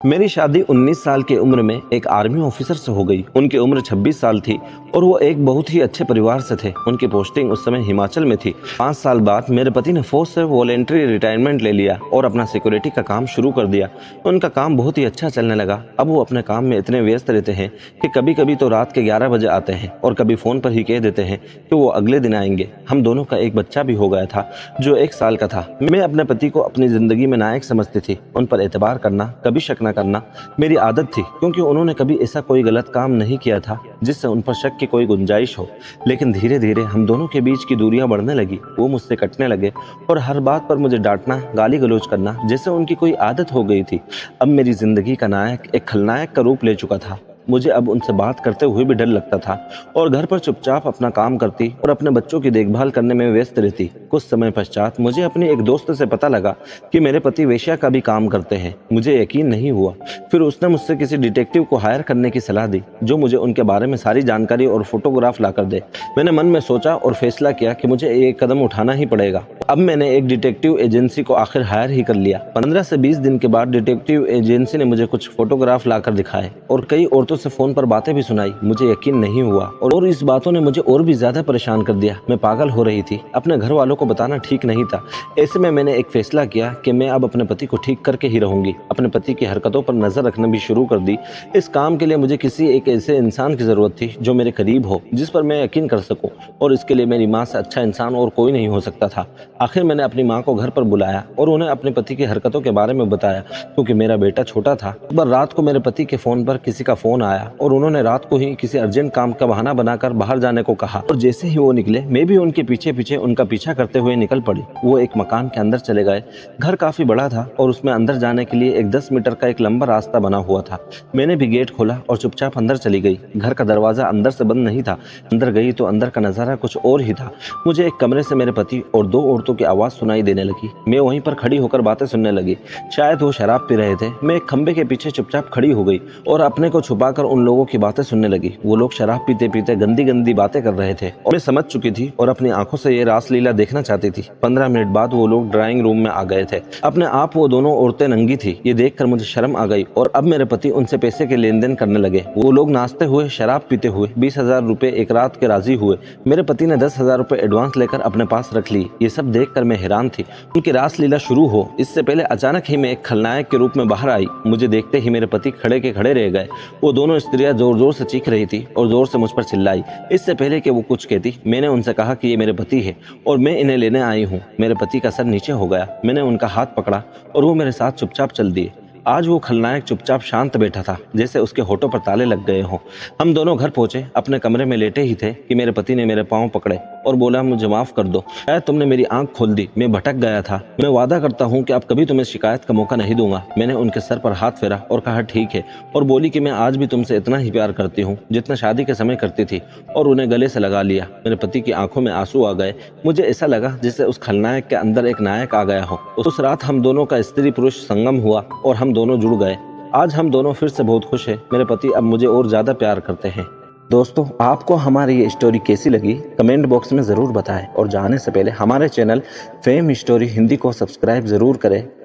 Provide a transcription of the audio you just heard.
मेरी शादी 19 साल की उम्र में एक आर्मी ऑफिसर से हो गई। उनकी उम्र 26 साल थी और वो एक बहुत ही अच्छे परिवार से थे। उनकी पोस्टिंग उस समय हिमाचल में थी। 5 साल बाद मेरे पति ने फौज से वॉलेंट्री रिटायरमेंट ले लिया और अपना सिक्योरिटी का काम शुरू कर दिया। उनका काम बहुत ही अच्छा चलने लगा। अब वो अपने काम में इतने व्यस्त रहते हैं कि कभी कभी तो रात के 11 बजे आते हैं और कभी फ़ोन पर ही कह देते हैं कि वो अगले दिन आएंगे। हम दोनों का एक बच्चा भी हो गया था जो 1 साल का था। मैं अपने पति को अपनी ज़िंदगी में नायक समझती थी। उन पर एतबार करना, कभी शक न करना मेरी आदत थी, क्योंकि उन्होंने कभी ऐसा कोई गलत काम नहीं किया था जिससे उन पर शक की कोई गुंजाइश हो। लेकिन धीरे धीरे हम दोनों के बीच की दूरियां बढ़ने लगी। वो मुझसे कटने लगे और हर बात पर मुझे डांटना, गाली गलौज करना जैसे उनकी कोई आदत हो गई थी। अब मेरी जिंदगी का नायक एक खलनायक का रूप ले चुका था। मुझे अब उनसे बात करते हुए भी डर लगता था और घर पर चुपचाप अपना काम करती और अपने बच्चों की देखभाल करने में व्यस्त रहती। कुछ समय पश्चात मुझे अपने एक दोस्त से पता लगा कि मेरे पति वेश्या का भी काम करते हैं। मुझे यकीन नहीं हुआ। फिर उसने मुझसे किसी डिटेक्टिव को हायर करने की सलाह दी जो मुझे उनके बारे में सारी जानकारी और फोटोग्राफ ला कर दे। मैंने मन में सोचा और फैसला किया कि मुझे एक कदम उठाना ही पड़ेगा। अब मैंने एक डिटेक्टिव एजेंसी को आखिर हायर ही कर लिया। 15 से 20 दिन के बाद डिटेक्टिव एजेंसी ने मुझे कुछ फोटोग्राफ लाकर दिखाए और कई औरतों से फोन पर बातें भी सुनाई। मुझे यकीन नहीं हुआ और इस बातों ने मुझे और भी ज्यादा परेशान कर दिया। मैं पागल हो रही थी। अपने घर वालों को बताना ठीक नहीं था। ऐसे में मैंने एक फैसला किया कि मैं अब अपने पति को ठीक करके ही रहूंगी। अपने पति की हरकतों पर नजर रखना भी शुरू कर दी। इस काम के लिए मुझे किसी एक ऐसे इंसान की जरूरत थी जो मेरे करीब हो, जिस पर मैं यकीन कर सकूं, और इसके लिए मेरी माँ से अच्छा इंसान और कोई नहीं हो सकता था। आखिर मैंने अपनी माँ को घर पर बुलाया और उन्हें अपने पति की हरकतों के बारे में बताया। क्योंकि मेरा बेटा छोटा था, एक बार रात को मेरे पति के फोन पर किसी का फोन आया और उन्होंने रात को ही किसी अर्जेंट काम का बहाना बनाकर बाहर जाने को कहा। और जैसे ही वो निकले, मैं भी उनके पीछे पीछे उनका पीछा करते हुए निकल पड़ी। वो एक मकान के अंदर चले गए। घर काफी बड़ा था और उसमें अंदर जाने के लिए एक 10 मीटर का एक लंबा रास्ता बना हुआ था। मैंने भी गेट खोला और चुपचाप अंदर चली गई। घर का दरवाजा अंदर से बंद नहीं था। अंदर गई तो अंदर का नजारा कुछ और ही था। मुझे एक कमरे से मेरे पति और 2 औरतों की आवाज सुनाई देने लगी। मैं वहीं पर खड़ी होकर बातें सुनने लगी। शायद वो शराब पी रहे थे। मैं एक खंबे के पीछे चुपचाप खड़ी हो गई और अपने को छुपाकर उन लोगों की बातें सुनने लगी। वो लोग शराब पीते पीते गंदी गंदी बातें कर रहे थे और मैं समझ चुकी थी और अपनी आंखों से ये रासलीला देखना चाहती थी। 15 मिनट बाद वो लोग ड्राइंग रूम में आ गए थे। अपने आप वो दोनों औरतें नंगी थी। ये देखकर मुझे शर्म आ गई और अब मेरे पति उनसे पैसे के लेन देन करने लगे। वो लोग नाचते हुए, शराब पीते हुए 20,000 रुपए एक रात के राजी हुए। मेरे पति ने 10,000 रुपए एडवांस लेकर अपने पास रख ली। ये सब देखकर मैं हैरान थी। उनकी रासलीला शुरू हो इससे पहले अचानक ही मैं एक खलनायक के रूप में बाहर आई। मुझे देखते ही मेरे पति खड़े के खड़े रह गए। वो दोनों स्त्रियां जोर जोर से चीख रही थी और जोर से मुझ पर चिल्लाई। इससे पहले कि वो कुछ कहती, मैंने उनसे कहा कि ये मेरे पति है और मैं इन्हें लेने आई हूँ। मेरे पति का सर नीचे हो गया। मैंने उनका हाथ पकड़ा और वो मेरे साथ चुपचाप चल दिए। आज वो खलनायक चुपचाप शांत बैठा था, जैसे उसके होठों पर ताले लग गए हों। हम दोनों घर पहुंचे। अपने कमरे में लेटे ही थे कि मेरे पति ने मेरे पांव पकड़े और बोला, मुझे माफ कर दो, शायद तुमने मेरी आंख खोल दी। मैं भटक गया था। मैं वादा करता हूँ कि अब कभी तुम्हें शिकायत का मौका नहीं दूंगा। मैंने उनके सर पर हाथ फेरा और कहा, ठीक है, और बोली कि मैं आज भी तुमसे इतना ही प्यार करती हूँ जितना शादी के समय करती थी, और उन्हें गले से लगा लिया। मेरे पति की आंखों में आंसू आ गए। मुझे ऐसा लगा जैसे उस खलनायक के अंदर एक नायक आ गया हो। उस रात हम दोनों का स्त्री पुरुष संगम हुआ और हम दोनों जुड़ गए। आज हम दोनों फिर से बहुत खुश हैं। मेरे पति अब मुझे और ज्यादा प्यार करते हैं। दोस्तों, आपको हमारी ये स्टोरी कैसी लगी कमेंट बॉक्स में ज़रूर बताएं और जाने से पहले हमारे चैनल फेम स्टोरी हिंदी को सब्सक्राइब ज़रूर करें।